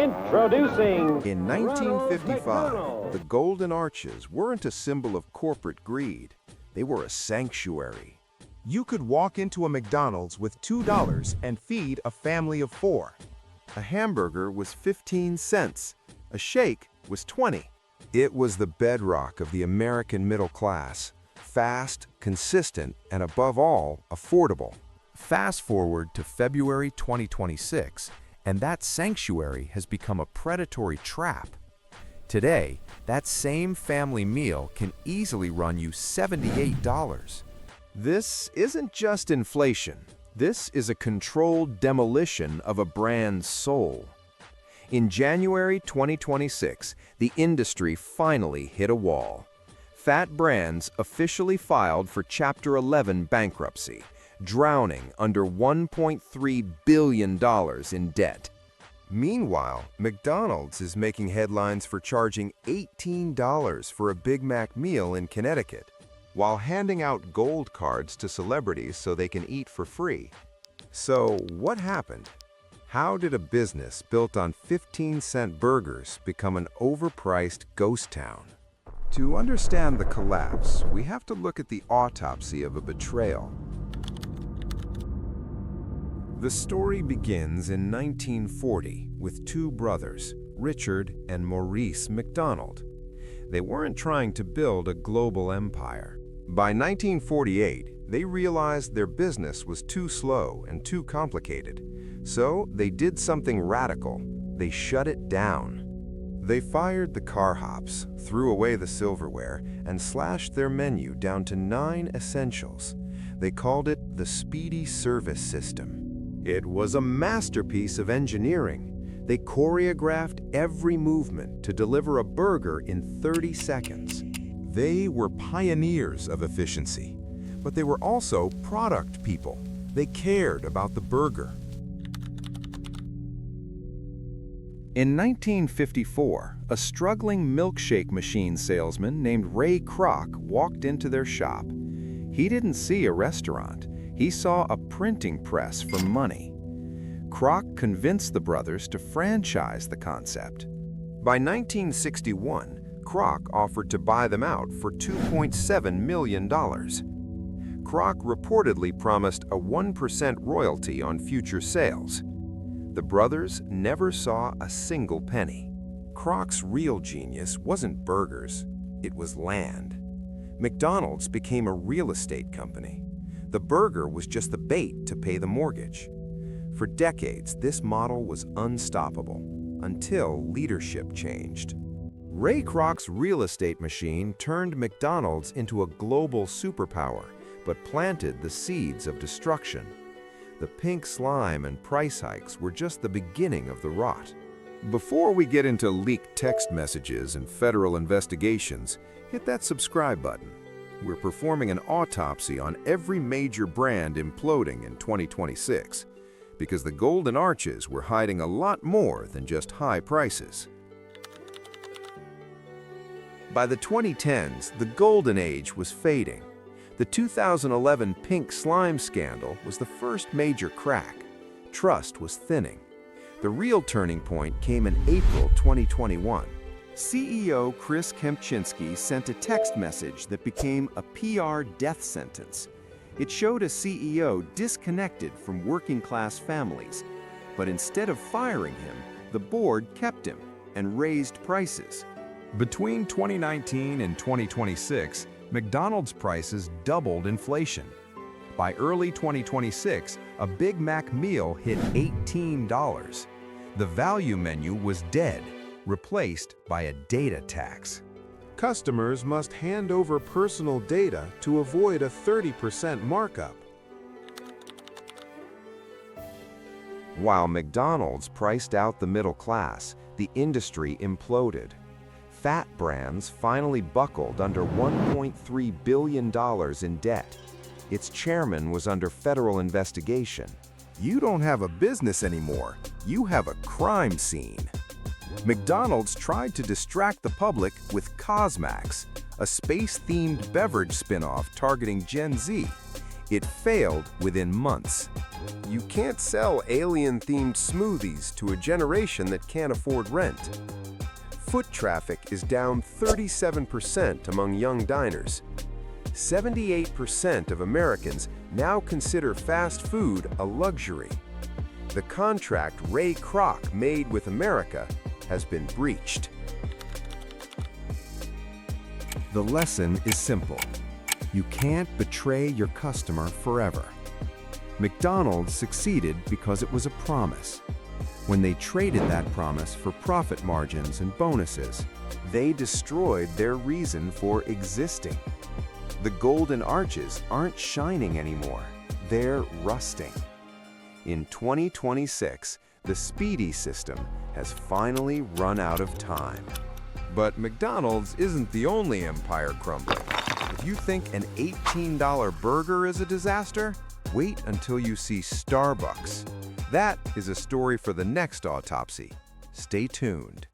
Introducing In 1955, the Golden Arches weren't a symbol of corporate greed. They were a sanctuary. You could walk into a McDonald's with $2 and feed a family of 4. A hamburger was 15 cents. A shake was 20. It was the bedrock of the American middle class. Fast, consistent, and above all, affordable. Fast forward to February 2026, and that sanctuary has become a predatory trap. Today, that same family meal can easily run you $78. This isn't just inflation. This is a controlled demolition of a brand's soul. In January 2026, the industry finally hit a wall. Fat Brands officially filed for Chapter 11 bankruptcy, drowning under $1.3 billion in debt. Meanwhile, McDonald's is making headlines for charging $18 for a Big Mac meal in Connecticut, while handing out gold cards to celebrities so they can eat for free. So, what happened? How did a business built on 15-cent burgers become an overpriced ghost town? To understand the collapse, we have to look at the autopsy of a betrayal. The story begins in 1940 with two brothers, Richard and Maurice McDonald. They weren't trying to build a global empire. By 1948, they realized their business was too slow and too complicated. So they did something radical. They shut it down. They fired the car hops, threw away the silverware, and slashed their menu down to 9 essentials. They called it the Speedee service system. It was a masterpiece of engineering. They choreographed every movement to deliver a burger in 30 seconds. They were pioneers of efficiency, but they were also product people. They cared about the burger. In 1954, a struggling milkshake machine salesman named Ray Kroc walked into their shop. He didn't see a restaurant. He saw a printing press for money. Kroc convinced the brothers to franchise the concept. By 1961, Kroc offered to buy them out for $2.7 million. Kroc reportedly promised a 1% royalty on future sales. The brothers never saw a single penny. Kroc's real genius wasn't burgers, it was land. McDonald's became a real estate company. The burger was just the bait to pay the mortgage. For decades, this model was unstoppable, until leadership changed. Ray Kroc's real estate machine turned McDonald's into a global superpower, but planted the seeds of destruction. The pink slime and price hikes were just the beginning of the rot. Before we get into leaked text messages and federal investigations, hit that subscribe button. We're performing an autopsy on every major brand imploding in 2026, because the Golden Arches were hiding a lot more than just high prices. By the 2010s, the golden age was fading. The 2011 pink slime scandal was the first major crack. Trust was thinning. The real turning point came in April 2021. CEO Chris Kempczinski sent a text message that became a PR death sentence. It showed a CEO disconnected from working-class families. But instead of firing him, the board kept him and raised prices. Between 2019 and 2026, McDonald's prices doubled inflation. By early 2026, a Big Mac meal hit $18. The value menu was dead, replaced by a data tax. Customers must hand over personal data to avoid a 30% markup. While McDonald's priced out the middle class, the industry imploded. Fat Brands finally buckled under $1.3 billion in debt. Its chairman was under federal investigation. You don't have a business anymore, you have a crime scene. McDonald's tried to distract the public with CosMc, a space-themed beverage spin-off targeting Gen Z. It failed within months. You can't sell alien-themed smoothies to a generation that can't afford rent. Foot traffic is down 37% among young diners. 78% of Americans now consider fast food a luxury. The contract Ray Kroc made with America has been breached. The lesson is simple. You can't betray your customer forever. McDonald's succeeded because it was a promise. When they traded that promise for profit margins and bonuses, they destroyed their reason for existing. The golden arches aren't shining anymore. They're rusting. In 2026, the Speedee system has finally run out of time. But McDonald's isn't the only empire crumbling. If you think an $18 burger is a disaster, wait until you see Starbucks. That is a story for the next Autopsy. Stay tuned.